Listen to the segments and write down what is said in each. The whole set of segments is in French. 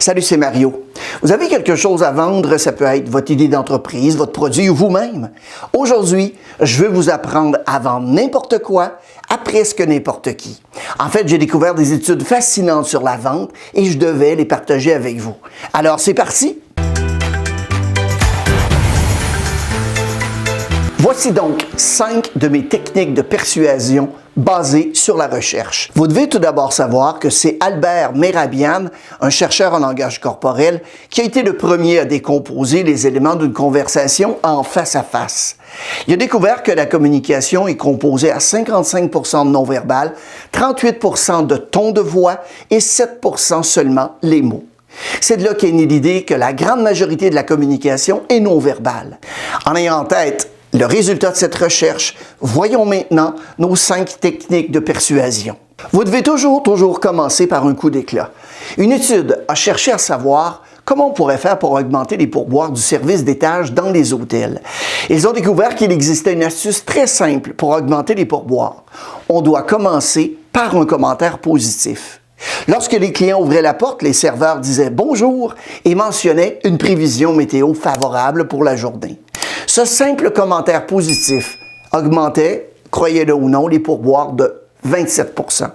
Salut, c'est Mario. Vous avez quelque chose à vendre, ça peut être votre idée d'entreprise, votre produit ou vous-même. Aujourd'hui, je vais vous apprendre à vendre n'importe quoi à presque n'importe qui. En fait, j'ai découvert des études fascinantes sur la vente et je devais les partager avec vous. Alors, c'est parti! Voici donc 5 de mes techniques de persuasion basées sur la recherche. Vous devez tout d'abord savoir que c'est Albert Mehrabian, un chercheur en langage corporel, qui a été le premier à décomposer les éléments d'une conversation en face à face. Il a découvert que la communication est composée à 55% de non-verbal, 38% de ton de voix et 7% seulement les mots. C'est de là qu'est née l'idée que la grande majorité de la communication est non-verbale. En ayant en tête le résultat de cette recherche, voyons maintenant nos 5 techniques de persuasion. Vous devez toujours commencer par un coup d'éclat. Une étude a cherché à savoir comment on pourrait faire pour augmenter les pourboires du service d'étage dans les hôtels. Ils ont découvert qu'il existait une astuce très simple pour augmenter les pourboires. On doit commencer par un commentaire positif. Lorsque les clients ouvraient la porte, les serveurs disaient « bonjour » et mentionnaient une prévision météo favorable pour la journée. Ce simple commentaire positif augmentait, croyez-le ou non, les pourboires de 27%.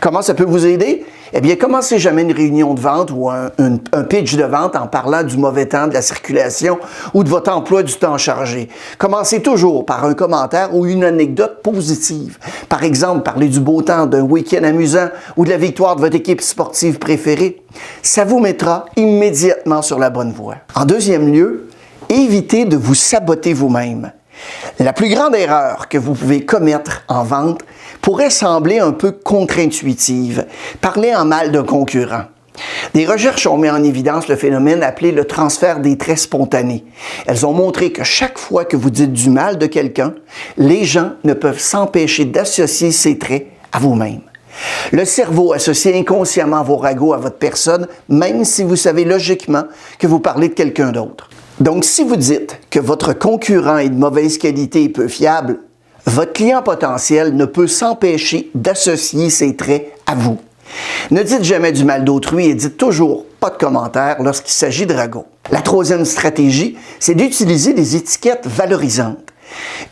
Comment ça peut vous aider? Eh bien, commencez jamais une réunion de vente ou un pitch de vente en parlant du mauvais temps, de la circulation ou de votre emploi du temps chargé. Commencez toujours par un commentaire ou une anecdote positive. Par exemple, parler du beau temps, d'un week-end amusant ou de la victoire de votre équipe sportive préférée. Ça vous mettra immédiatement sur la bonne voie. En deuxième lieu, évitez de vous saboter vous-même. La plus grande erreur que vous pouvez commettre en vente pourrait sembler un peu contre-intuitive, parler en mal d'un concurrent. Des recherches ont mis en évidence le phénomène appelé le transfert des traits spontanés. Elles ont montré que chaque fois que vous dites du mal de quelqu'un, les gens ne peuvent s'empêcher d'associer ces traits à vous-même. Le cerveau associe inconsciemment vos ragots à votre personne, même si vous savez logiquement que vous parlez de quelqu'un d'autre. Donc, si vous dites que votre concurrent est de mauvaise qualité et peu fiable, votre client potentiel ne peut s'empêcher d'associer ses traits à vous. Ne dites jamais du mal d'autrui et dites toujours pas de commentaires lorsqu'il s'agit de ragots. La troisième stratégie, c'est d'utiliser des étiquettes valorisantes.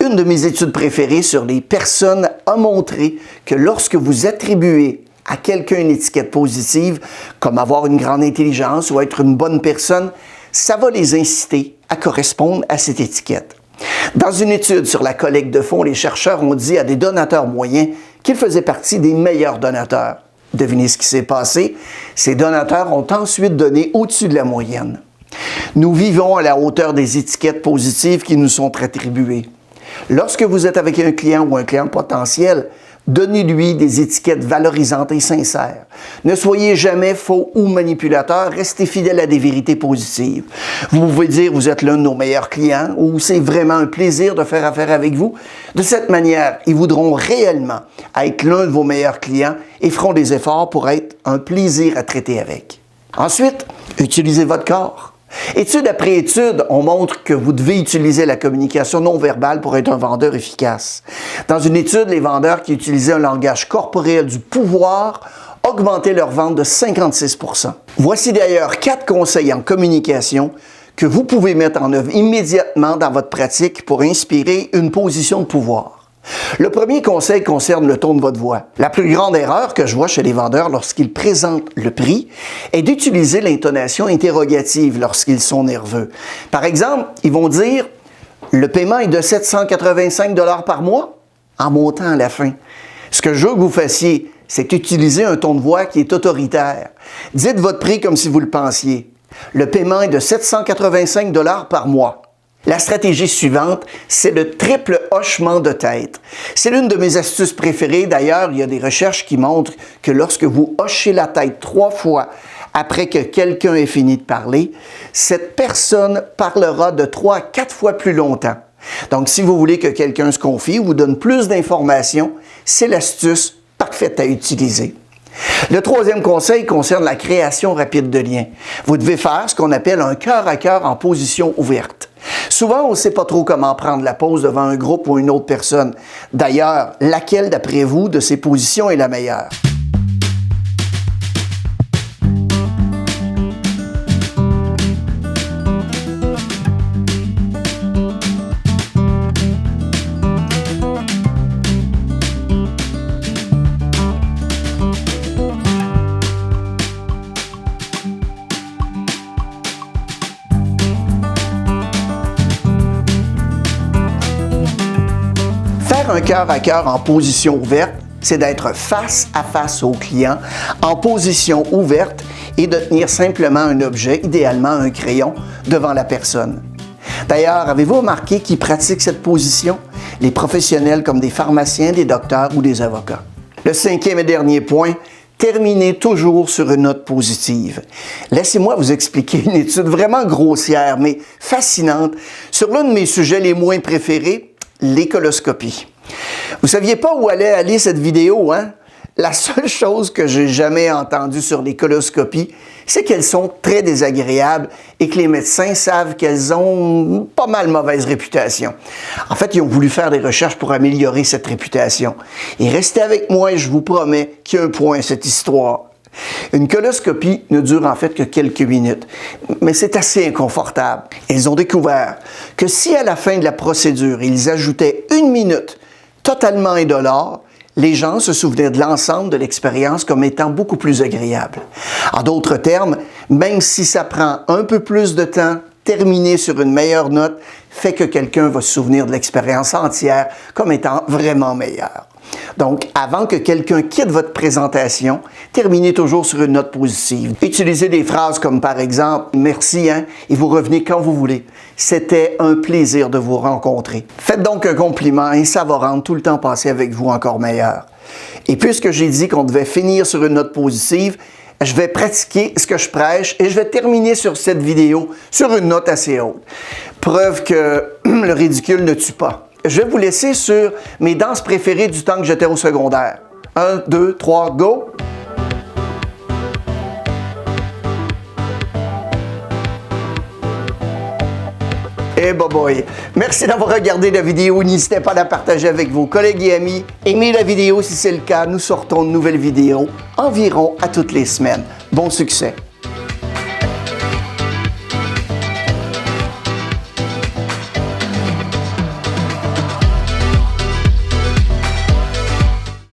Une de mes études préférées sur les personnes a montré que lorsque vous attribuez à quelqu'un une étiquette positive, comme avoir une grande intelligence ou être une bonne personne, ça va les inciter à correspondre à cette étiquette. Dans une étude sur la collecte de fonds, les chercheurs ont dit à des donateurs moyens qu'ils faisaient partie des meilleurs donateurs. Devinez ce qui s'est passé? Ces donateurs ont ensuite donné au-dessus de la moyenne. Nous vivons à la hauteur des étiquettes positives qui nous sont attribuées. Lorsque vous êtes avec un client ou un client potentiel, donnez-lui des étiquettes valorisantes et sincères. Ne soyez jamais faux ou manipulateur, restez fidèle à des vérités positives. Vous pouvez dire vous êtes l'un de nos meilleurs clients ou c'est vraiment un plaisir de faire affaire avec vous. De cette manière, ils voudront réellement être l'un de vos meilleurs clients et feront des efforts pour être un plaisir à traiter avec. Ensuite, utilisez votre corps. Étude après étude, on montre que vous devez utiliser la communication non verbale pour être un vendeur efficace. Dans une étude, les vendeurs qui utilisaient un langage corporel du pouvoir augmentaient leurs ventes de 56%. Voici d'ailleurs 4 conseils en communication que vous pouvez mettre en œuvre immédiatement dans votre pratique pour inspirer une position de pouvoir. Le premier conseil concerne le ton de votre voix. La plus grande erreur que je vois chez les vendeurs lorsqu'ils présentent le prix est d'utiliser l'intonation interrogative lorsqu'ils sont nerveux. Par exemple, ils vont dire « Le paiement est de 785 $ par mois » en montant à la fin. Ce que je veux que vous fassiez, c'est utiliser un ton de voix qui est autoritaire. Dites votre prix comme si vous le pensiez. « Le paiement est de 785 $ par mois ». La stratégie suivante, c'est le triple hochement de tête. C'est l'une de mes astuces préférées. D'ailleurs, il y a des recherches qui montrent que lorsque vous hochez la tête 3 fois après que quelqu'un ait fini de parler, cette personne parlera de 3 à 4 fois plus longtemps. Donc, si vous voulez que quelqu'un se confie ou vous donne plus d'informations, c'est l'astuce parfaite à utiliser. Le troisième conseil concerne la création rapide de liens. Vous devez faire ce qu'on appelle un cœur à cœur en position ouverte. Souvent, on ne sait pas trop comment prendre la pose devant un groupe ou une autre personne. D'ailleurs, laquelle, d'après vous, de ces positions est la meilleure? Faire un cœur à cœur en position ouverte, c'est d'être face à face au client, en position ouverte et de tenir simplement un objet, idéalement un crayon, devant la personne. D'ailleurs, avez-vous remarqué qui pratiquent cette position? Les professionnels comme des pharmaciens, des docteurs ou des avocats. Le 5e et dernier point, terminez toujours sur une note positive. Laissez-moi vous expliquer une étude vraiment grossière, mais fascinante, sur l'un de mes sujets les moins préférés, l'écoloscopie. Vous ne saviez pas où allait aller cette vidéo, hein? La seule chose que j'ai jamais entendue sur les coloscopies, c'est qu'elles sont très désagréables et que les médecins savent qu'elles ont pas mal mauvaise réputation. En fait, ils ont voulu faire des recherches pour améliorer cette réputation. Et restez avec moi et je vous promets qu'il y a un point à cette histoire. Une coloscopie ne dure en fait que quelques minutes, mais c'est assez inconfortable. Ils ont découvert que si à la fin de la procédure, ils ajoutaient 1 minute totalement indolore, les gens se souvenaient de l'ensemble de l'expérience comme étant beaucoup plus agréable. En d'autres termes, même si ça prend un peu plus de temps, terminer sur une meilleure note fait que quelqu'un va se souvenir de l'expérience entière comme étant vraiment meilleure. Donc, avant que quelqu'un quitte votre présentation, terminez toujours sur une note positive. Utilisez des phrases comme par exemple « Merci, hein » et vous revenez quand vous voulez. C'était un plaisir de vous rencontrer. Faites donc un compliment et ça va rendre tout le temps passé avec vous encore meilleur. Et puisque j'ai dit qu'on devait finir sur une note positive, je vais pratiquer ce que je prêche et je vais terminer sur cette vidéo sur une note assez haute. Preuve que le ridicule ne tue pas. Je vais vous laisser sur mes danses préférées du temps que j'étais au secondaire. 1, 2, 3, go! Eh boy! Merci d'avoir regardé la vidéo. N'hésitez pas à la partager avec vos collègues et amis. Aimez la vidéo si c'est le cas. Nous sortons de nouvelles vidéos environ à toutes les semaines. Bon succès!